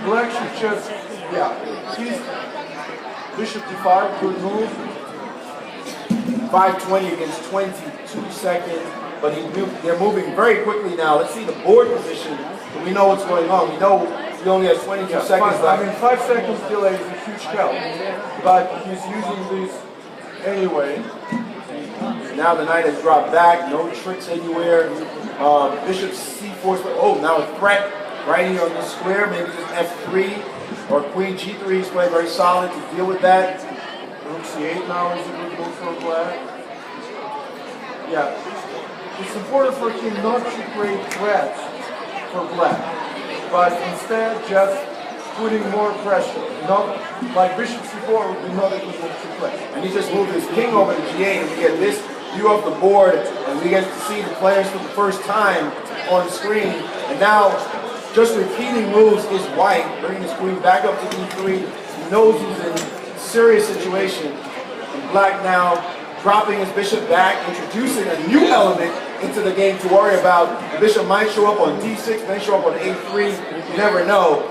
Black should just, he's bishop d5, good move. 5:20 against 22 seconds, but they're moving very quickly now. Let's see the board position. We know what's going on. We know he only has 22 seconds left. I mean, 5 seconds delay is a huge help, but he's using this anyway. Now the knight has dropped back, no tricks anywhere. Bishop c4, oh, now a threat right here on the square, maybe just f3 or queen g3 is playing very solid to deal with that. Rook c8 now is a good move for black. Yeah, it's important for him not to create threats for black, but instead just putting more pressure. Not like bishop c4 would be not a good move to play. And he just moved his king over to g8, and we get this view of the board, and we get to see the players for the first time on screen. And now, just repeating moves is white, bringing his queen back up to e3. He knows he's in a serious situation. And black now dropping his bishop back, introducing a new element into the game to worry about. The bishop might show up on d6, may show up on a3, you never know.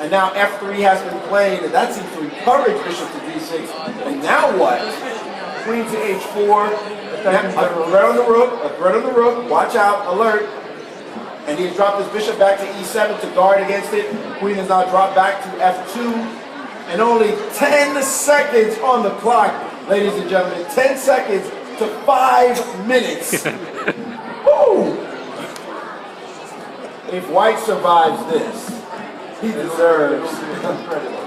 And now f3 has been played, and that seems to encourage bishop to d6. And now what? Queen to h4, a threat on the rook, watch out, alert. And he has dropped his bishop back to e7 to guard against it. Queen has now dropped back to f2. And only 10 seconds on the clock, ladies and gentlemen. 10 seconds to 5 minutes. Woo! If white survives this, he deserves.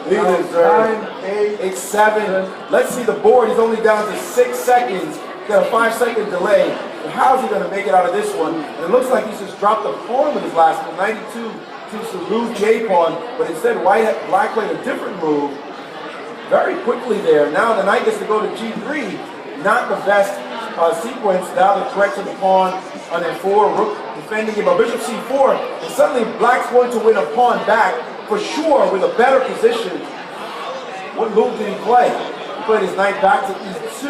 He deserves. 8, 7. Let's see the board. He's only down to 6 seconds. Got a 5-second delay. But how's he going to make it out of this one? And it looks like he's just dropped a pawn with his last move. 92 to remove J-pawn, but instead black played a different move very quickly there. Now the knight gets to go to G3. Not the best sequence. Now the threat to the pawn on f4. Rook defending it, but bishop c4. And suddenly black's going to win a pawn back for sure with a better position. What move did he play? He played his knight back to e2.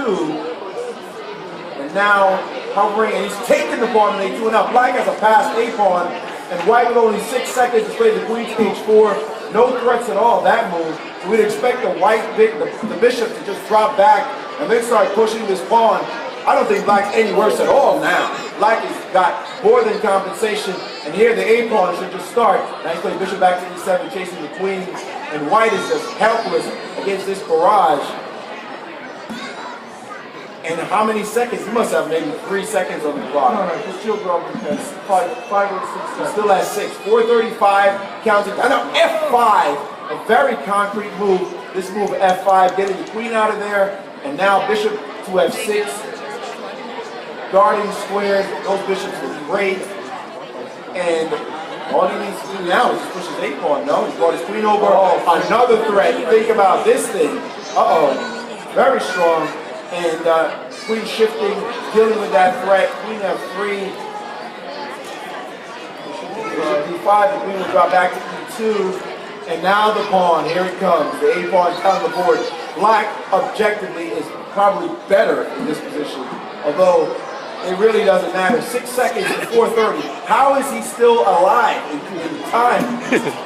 And now hovering, and he's taking the pawn on a2. And now black has a passed a-pawn. And white with only 6 seconds to play the queen to h4. No threats at all, that move. So we'd expect the bishop to just drop back and then start pushing this pawn. I don't think black's any worse at all now. Black has got more than compensation. And here the a-pawn should just start. Now he's playing bishop back to e7, chasing the queen. And white is just helpless against this barrage. And how many seconds? He must have maybe 3 seconds on the clock. No, he's still dropping 5 or 6 seconds. He still has 6. 4:35 counting. I know f5, a very concrete move. This move f5, getting the queen out of there, and now bishop to f6, guarding squares. Those bishops look great, and all he needs to do now is just push his a-pawn. No, he's brought his queen over. Another threat. Think about this thing. Very strong. And queen shifting, dealing with that threat. Queen f3. Bishop d5, the queen will drop back to e2. And now the pawn, here it comes. The a-pawn on the board. Black, objectively, is probably better in this position. Although, it really doesn't matter. 6 seconds to 4:30. How is he still alive in time?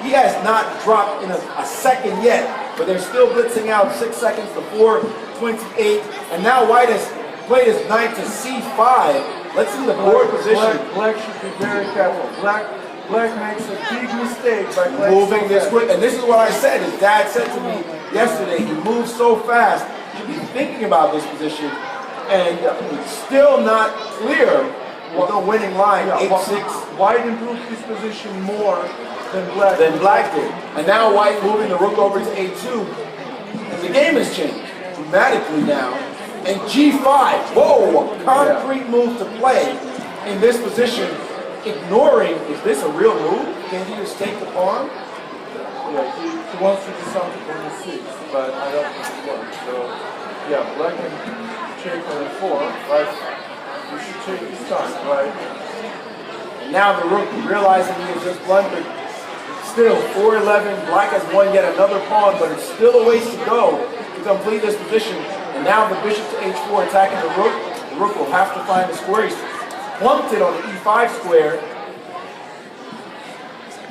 He has not dropped in a second yet. But they're still blitzing out. 6 seconds to 4:28. And now white has played his knight to c5. Let's see the board position. Black should be very careful. Black makes a big mistake by playing moving this quick. And this is what I said. His dad said to me yesterday, he moves so fast. You should be thinking about this position. And it's still not clear with the winning line. 8-6. White improved his position more than black did. And now white moving the rook over to a2. And the game has changed dramatically now. And g5. Whoa, a concrete move to play in this position. Ignoring, is this a real move? Can he just take the pawn? Yeah, he wants to do something on the 6, but I don't think it works. So, yeah, black can check on the 4, but you should take this time, right? And now the rook, realizing he has just blundered. Still, 4-11, black has won yet another pawn, but it's still a ways to go to complete this position. And now the bishop to h4 attacking the rook. The rook will have to find the square. He's plumped it on the e5 square.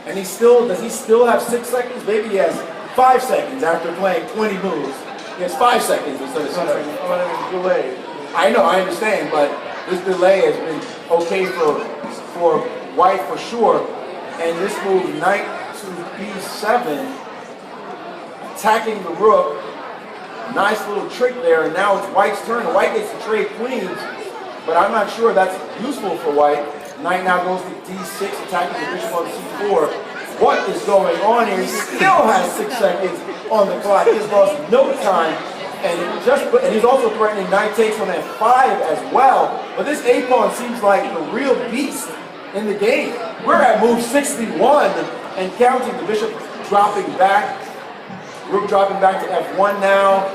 And does he still have 6 seconds? Maybe he has 5 seconds after playing 20 moves. He has 5 seconds instead of 6 seconds. Delay. I know, I understand, but this delay has been okay for White for sure. And this move, knight to b7, attacking the rook. Nice little trick there, and now it's White's turn. White gets to trade queens, but I'm not sure that's useful for White. Knight now goes to d6, attacking the bishop on c4. What is going on here? He still has 6 seconds on the clock. He's lost no time, and he's also threatening knight takes on f5 as well. But this a-pawn seems like the real beast in the game. We're at move 61 and counting. The bishop dropping back. Rook dropping back to f1 now,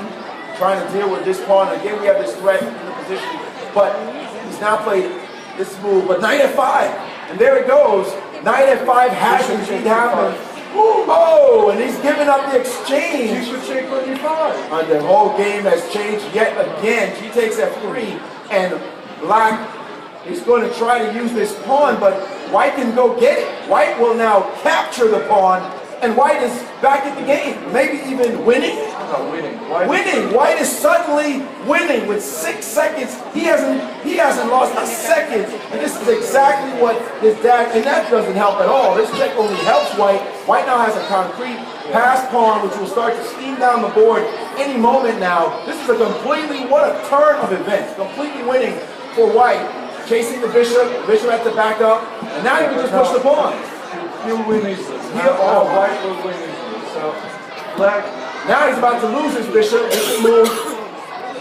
trying to deal with this pawn. Again, we have this threat in the position, but he's now played this move. But knight f5, and there it goes. Knight f5 has indeed happened. Oh, and he's giving up the exchange. G should take on e5. And the whole game has changed yet again. G takes f3, and Black is going to try to use this pawn, but White can go get it. White will now capture the pawn, and White is back in the game, maybe even winning. No, winning. White is suddenly winning with 6 seconds. He hasn't lost a second, and this is exactly what his dad. And that doesn't help at all. This check only helps White. White now has a concrete pass pawn, which will start to steam down the board any moment now. This is what a turn of events. Completely winning for White, chasing the bishop. The bishop has to back up, and now you can just push the pawn. He'll win easily. White will win easily. So, Black. Now he's about to lose his bishop. Bishop move,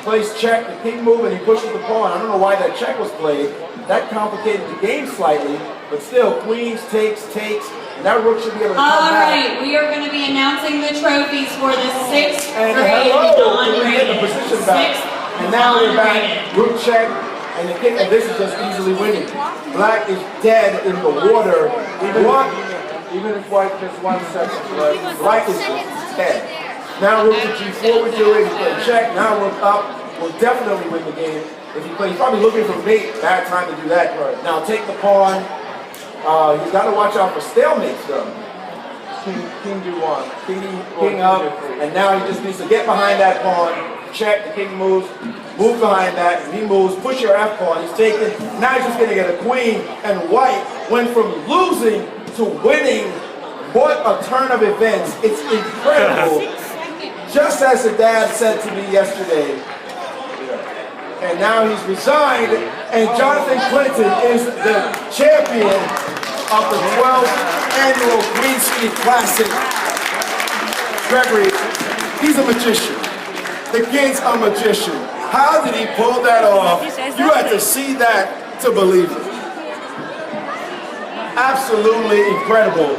plays check, the king move, and he pushes the pawn. I don't know why that check was played. That complicated the game slightly, but still, queens, takes, and that rook should be able to come back. All right, we are going to be announcing the trophies for the 6th And grade hello, we get the non-rated. position back. And now we're back, rook check, and the king, and this is just easily winning. Black is dead in the water. Even if White gets 1 second left. Black is dead. Now rook to g4 we do it, he played check, now rook up, will definitely win the game. If he plays, he's probably looking for mate, bad time to do that. Right. Now take the pawn, he's got to watch out for stalemates though. King d1. King up, and now he just needs to get behind that pawn, check, the king moves, move behind that, and he moves, push your f pawn, he's taken, now he's just going to get a queen, and White went from losing to winning. What a turn of events, it's incredible. Just as the dad said to me yesterday, and now he's resigned, and Jonathan Clinton is the champion of the 12th annual Green City Classic. Gregory, he's a magician. The kid's a magician. How did he pull that off? You had to see that to believe it. Absolutely incredible.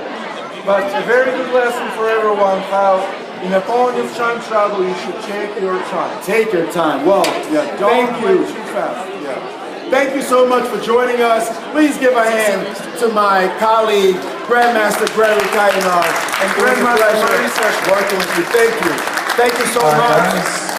But a very good lesson for everyone how in opponent's time travel you should take your time. Take your time. Well, Don't thank play you. too fast. Yeah. Thank you so much for joining us. Please give a hand to my colleague, Grandmaster Gregory Kainar. And it was a pleasure working with you. Thank you. Thank you so much.